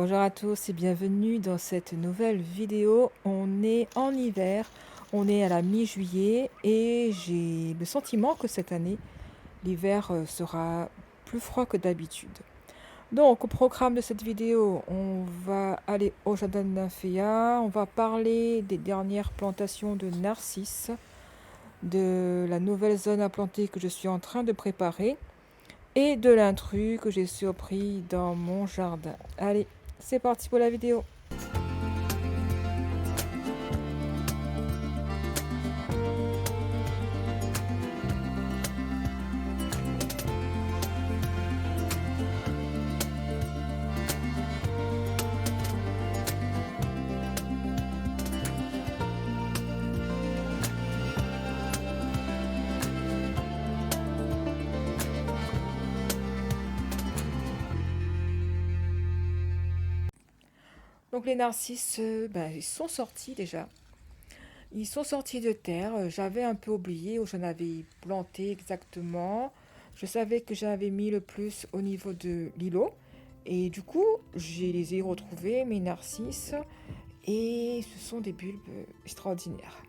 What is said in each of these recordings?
Bonjour à tous et bienvenue dans cette nouvelle vidéo. On est en hiver, on est à la mi-juillet et j'ai le sentiment que cette année, l'hiver sera plus froid que d'habitude. Donc au programme de cette vidéo, on va aller au jardin de nymphéas, on va parler des dernières plantations de narcisses, de la nouvelle zone à planter que je suis en train de préparer et de l'intrus que j'ai surpris dans mon jardin. Allez, c'est parti pour la vidéo. Donc les narcisses, ils sont sortis déjà. Ils sont sortis de terre. J'avais un peu oublié où j'en avais planté exactement. Je savais que j'avais mis le plus au niveau de l'îlot. Et du coup, je les ai retrouvés, mes narcisses. Et ce sont des bulbes extraordinaires.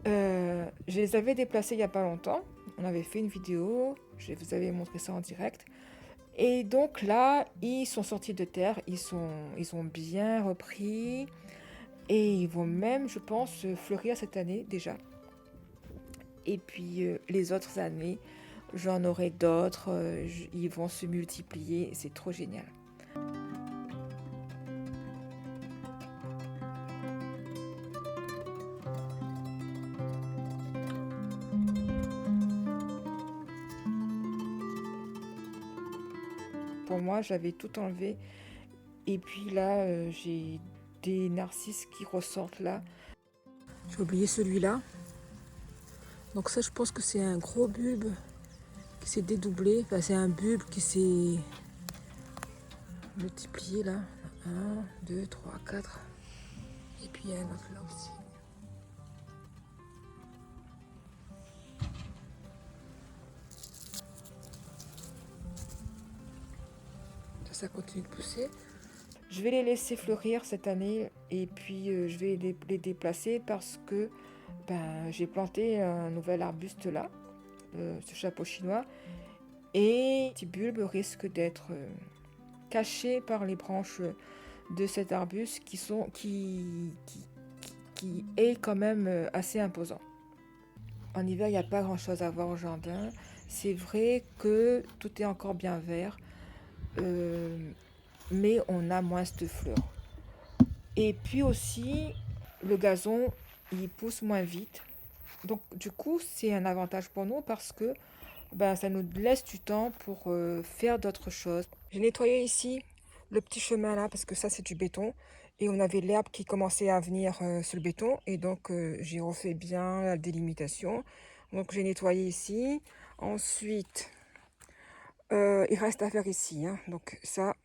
Je les avais déplacés il n'y a pas longtemps. On avait fait une vidéo. Je vous avais montré ça en direct. Et donc là, ils sont sortis de terre. Ils ont bien repris. Et ils vont même, je pense, fleurir cette année déjà. Et puis les autres années, j'en aurai d'autres. Ils vont se multiplier. C'est trop génial. Pour moi, j'avais tout enlevé. Et puis là, j'ai des narcisses qui ressortent là. J'ai oublié celui-là. Donc ça, je pense que c'est un gros bulbe qui s'est dédoublé. Enfin, c'est un bulbe qui s'est multiplié là. 1, 2, 3, 4. Et puis il y a un autre là aussi. Ça continue de pousser. Je vais les laisser fleurir cette année et puis je vais les déplacer parce que j'ai planté un nouvel arbuste là, ce chapeau chinois, et les petits bulbes risquent d'être cachés par les branches de cet arbuste qui est quand même assez imposant. En hiver, il n'y a pas grand chose à voir au jardin. C'est vrai que tout est encore bien vert, mais on a moins de fleurs. Et puis aussi, le gazon, il pousse moins vite. Donc du coup, c'est un avantage pour nous parce que ça nous laisse du temps pour faire d'autres choses. J'ai nettoyé ici le petit chemin là parce que ça c'est du béton. Et on avait l'herbe qui commençait à venir sur le béton. Et donc j'ai refait bien la délimitation. Donc j'ai nettoyé ici. Ensuite, il reste à faire ici, hein. Donc ça,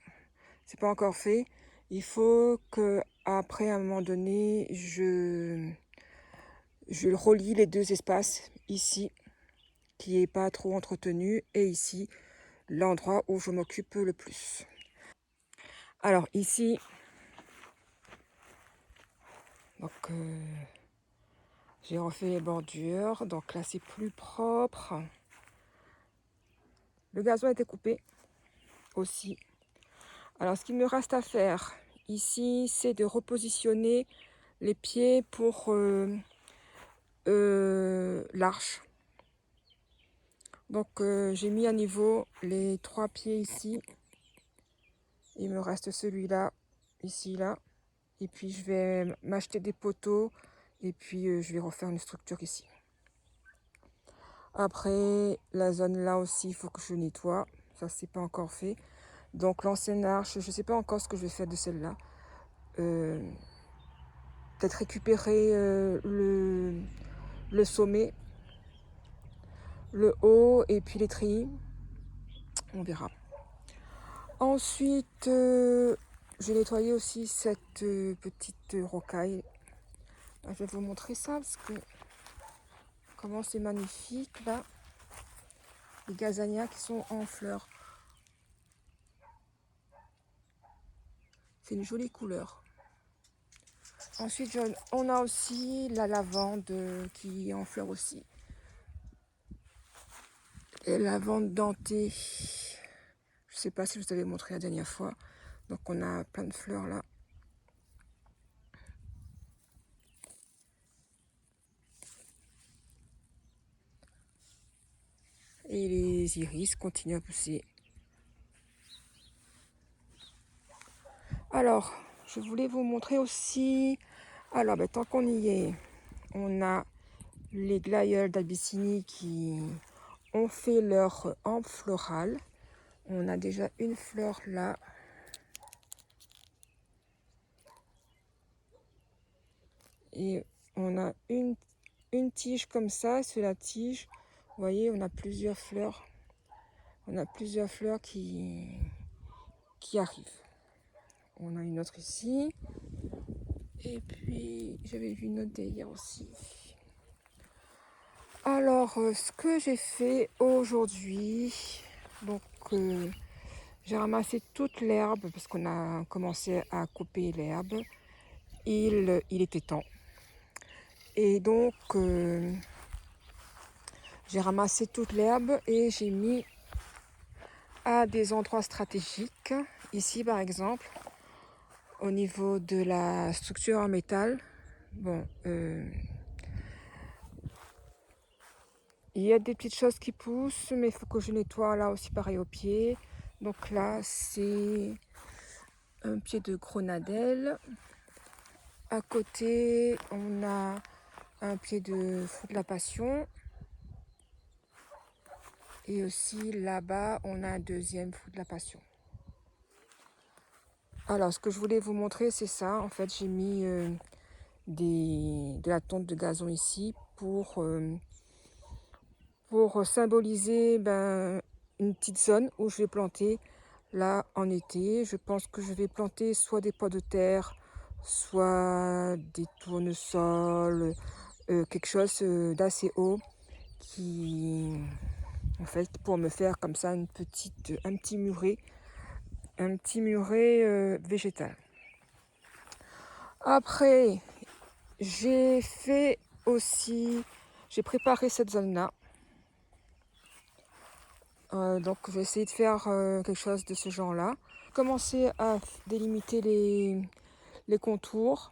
c'est pas encore fait. Il faut que après à un moment donné, je relie les deux espaces ici qui est pas trop entretenu et ici l'endroit où je m'occupe le plus. Alors ici, donc j'ai refait les bordures, donc là c'est plus propre. Le gazon a été coupé aussi. Alors ce qu'il me reste à faire ici, c'est de repositionner les pieds pour l'arche. Donc j'ai mis à niveau les 3 pieds ici. Il me reste celui-là, ici, là. Et puis je vais m'acheter des poteaux et puis je vais refaire une structure ici. Après, la zone là aussi, il faut que je nettoie. Ça, c'est pas encore fait. Donc l'ancienne arche, je sais pas encore ce que je vais faire de celle-là. Peut-être récupérer le sommet, le haut et puis les treillis. On verra. Ensuite, j'ai nettoyé aussi cette petite rocaille. Je vais vous montrer ça parce que comment c'est magnifique là. Les gazanias qui sont en fleurs. fait une jolie couleur. Ensuite, on a aussi la lavande qui est en fleur aussi. Et la lavande dentée. Je ne sais pas si je vous avais montré la dernière fois. Donc on a plein de fleurs là. Et les iris continuent à pousser. Alors, je voulais vous montrer aussi. Alors, tant qu'on y est, on a les glaïeuls d'Abyssinie qui ont fait leur hampe florale. On a déjà une fleur là. Et on a une tige comme ça, c'est la tige. Vous voyez, on a plusieurs fleurs. On a plusieurs fleurs qui arrivent. On a une autre ici. Et puis, j'avais vu une autre hier aussi. Alors, ce que j'ai fait aujourd'hui, donc j'ai ramassé toute l'herbe parce qu'on a commencé à couper l'herbe. Il était temps. Et donc, j'ai ramassé toute l'herbe et j'ai mis à des endroits stratégiques. Ici, par exemple, au niveau de la structure en métal. Bon, il y a des petites choses qui poussent, mais il faut que je nettoie là aussi pareil au pied. Donc là, c'est un pied de grenadelle. À côté, on a un pied de fruit de la passion. Et aussi là-bas, on a un deuxième fruit de la passion. Alors, ce que je voulais vous montrer, c'est ça. En fait, j'ai mis de la tonte de gazon ici pour symboliser une petite zone où je vais planter là en été. Je pense que je vais planter soit des pots de terre, soit des tournesols, quelque chose d'assez haut qui, en fait, pour me faire comme ça un petit muret végétal. Après, j'ai préparé cette zone-là. Donc je vais essayer de faire quelque chose de ce genre-là. Commencer à délimiter les contours.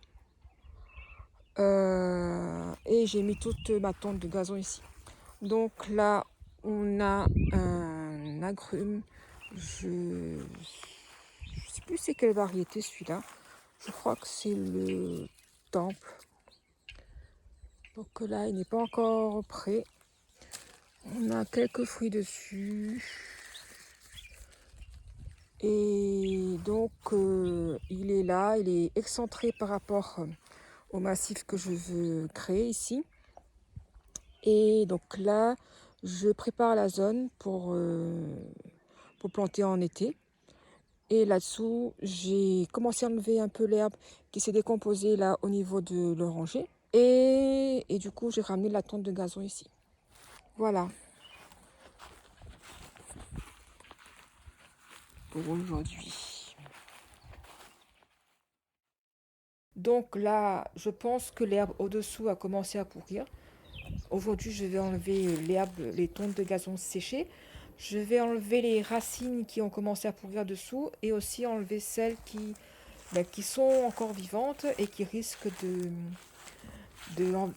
Et j'ai mis toute ma tonte de gazon ici. Donc là, on a un agrume. Je ne sais plus c'est quelle variété celui-là. Je crois que c'est le temple. Donc là, il n'est pas encore prêt. On a quelques fruits dessus. Et donc, il est là, il est excentré par rapport au massif que je veux créer ici. Et donc là, je prépare la zone pour planter en été. Et là-dessous, j'ai commencé à enlever un peu l'herbe qui s'est décomposée là au niveau de l'oranger. Et du coup, j'ai ramené la tonte de gazon ici. Voilà. Pour aujourd'hui. Donc là, je pense que l'herbe au-dessous a commencé à pourrir. Aujourd'hui, je vais enlever l'herbe, les tontes de gazon séchées. Je vais enlever les racines qui ont commencé à pourrir dessous et aussi enlever celles qui sont encore vivantes et qui risquent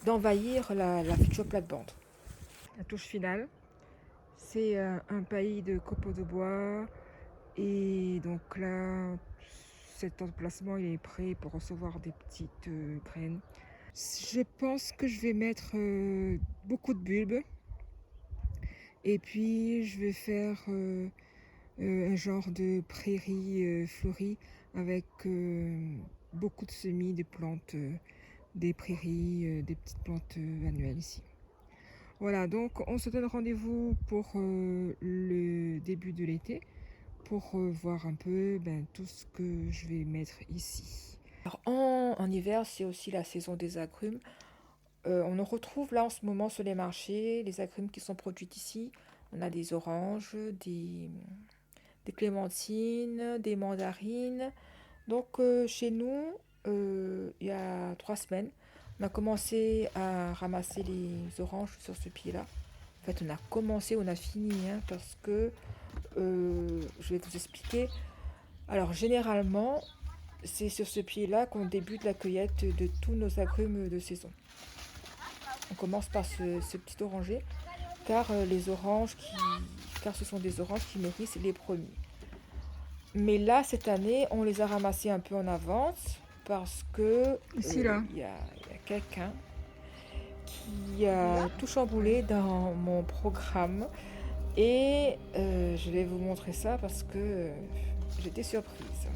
d'envahir la future plate-bande. La touche finale, c'est un paillis de copeaux de bois. Et donc là, cet emplacement il est prêt pour recevoir des petites graines. Je pense que je vais mettre beaucoup de bulbes. Et puis je vais faire un genre de prairie fleurie avec beaucoup de semis de plantes, des prairies, des petites plantes annuelles ici. Voilà, donc on se donne rendez-vous pour le début de l'été pour voir un peu tout ce que je vais mettre ici. Alors, en hiver, c'est aussi la saison des agrumes. On en retrouve là en ce moment sur les marchés, les agrumes qui sont produits ici. On a des oranges, des clémentines, des mandarines, Donc chez nous, il y a 3 semaines, on a commencé à ramasser les oranges sur ce pied-là. En fait, on a commencé, on a fini, hein, parce que je vais vous expliquer. Alors généralement, c'est sur ce pied-là qu'on débute la cueillette de tous nos agrumes de saison. On commence par ce petit oranger, car car ce sont des oranges qui mûrissent les premiers. Mais là, cette année, on les a ramassés un peu en avance parce que Ici, là. il y a quelqu'un qui a tout chamboulé dans mon programme et je vais vous montrer ça parce que j'étais surprise.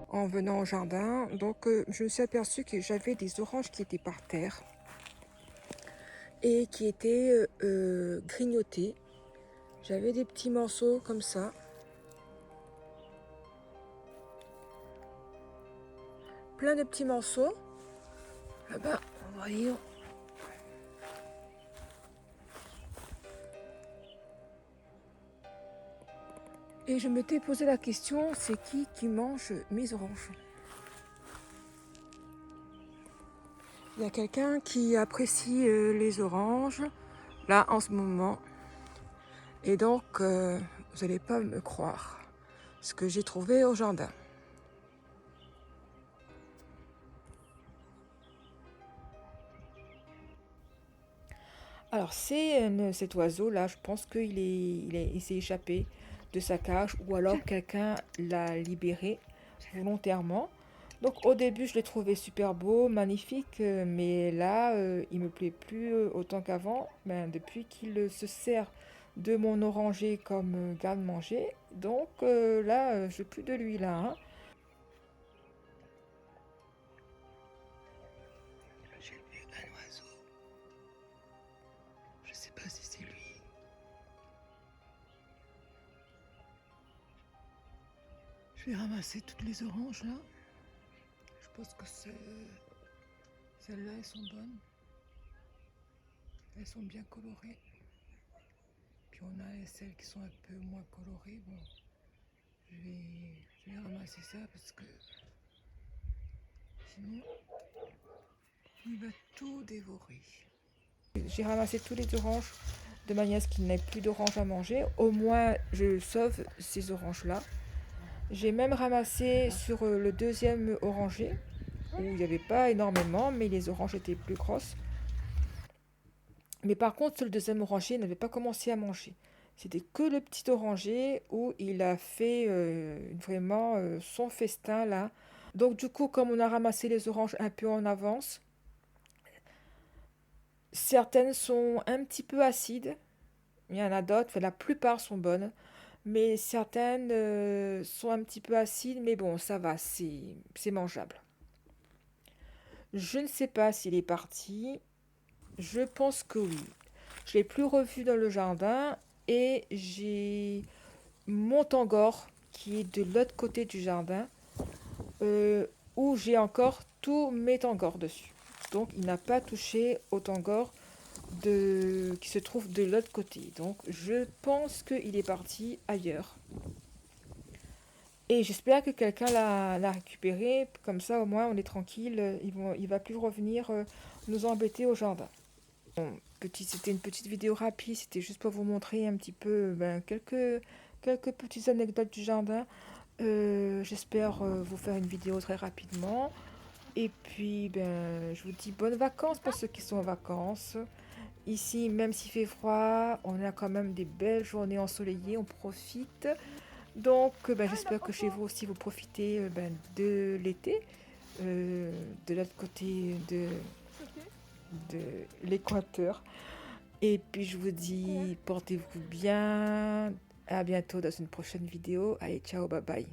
En venant au jardin, donc je me suis aperçue que j'avais des oranges qui étaient par terre et qui étaient grignotés. J'avais des petits morceaux comme ça. Plein de petits morceaux. Ah ben, voyons. Et je m'étais posé la question, c'est qui mange mes oranges? Il y a quelqu'un qui apprécie les oranges, là en ce moment. Et donc, vous n'allez pas me croire ce que j'ai trouvé au jardin. Alors, cet oiseau-là, je pense il s'est échappé de sa cage ou alors quelqu'un l'a libéré volontairement. Donc, au début, je l'ai trouvé super beau, magnifique, mais là, il me plaît plus autant qu'avant. Ben, depuis qu'il se sert de mon oranger comme garde-manger. Donc, là, je veux plus de lui là, hein. J'ai vu un oiseau. Je sais pas si c'est lui. Je vais ramasser toutes les oranges là. Je pense que celles-là, elles sont bonnes. Elles sont bien colorées. Puis on a celles qui sont un peu moins colorées. Bon, je vais ramasser ça parce que sinon, il va tout dévorer. J'ai ramassé tous les oranges de manière à ce qu'il n'ait plus d'oranges à manger. Au moins, je sauve ces oranges-là. J'ai même ramassé sur le deuxième oranger, où il n'y avait pas énormément, mais les oranges étaient plus grosses. Mais par contre, sur le deuxième oranger, il n'avait pas commencé à manger. C'était que le petit oranger où il a fait vraiment son festin là. Donc du coup, comme on a ramassé les oranges un peu en avance, certaines sont un petit peu acides. Il y en a d'autres, enfin, la plupart sont bonnes. Mais certaines sont un petit peu acides, mais bon, ça va, c'est mangeable. Je ne sais pas s'il est parti. Je pense que oui. Je l'ai plus revu dans le jardin et j'ai mon tangor qui est de l'autre côté du jardin euh, où j'ai encore tous mes tangors dessus. Donc il n'a pas touché au tangor qui se trouve de l'autre côté. Donc je pense qu'il est parti ailleurs. Et j'espère que quelqu'un l'a récupéré. Comme ça au moins on est tranquille. Il va plus revenir nous embêter au jardin. Bon, c'était une petite vidéo rapide, c'était juste pour vous montrer un petit peu quelques petites anecdotes du jardin. J'espère vous faire une vidéo très rapidement. Et puis, ben, je vous dis bonnes vacances pour ceux qui sont en vacances. Ici, même s'il fait froid, on a quand même des belles journées ensoleillées, on profite. Donc, ben, j'espère que chez vous aussi, vous profitez ben, de l'été, de l'autre côté de l'équateur. Et puis je vous dis, portez-vous bien. À bientôt dans une prochaine vidéo. Allez, ciao, bye bye.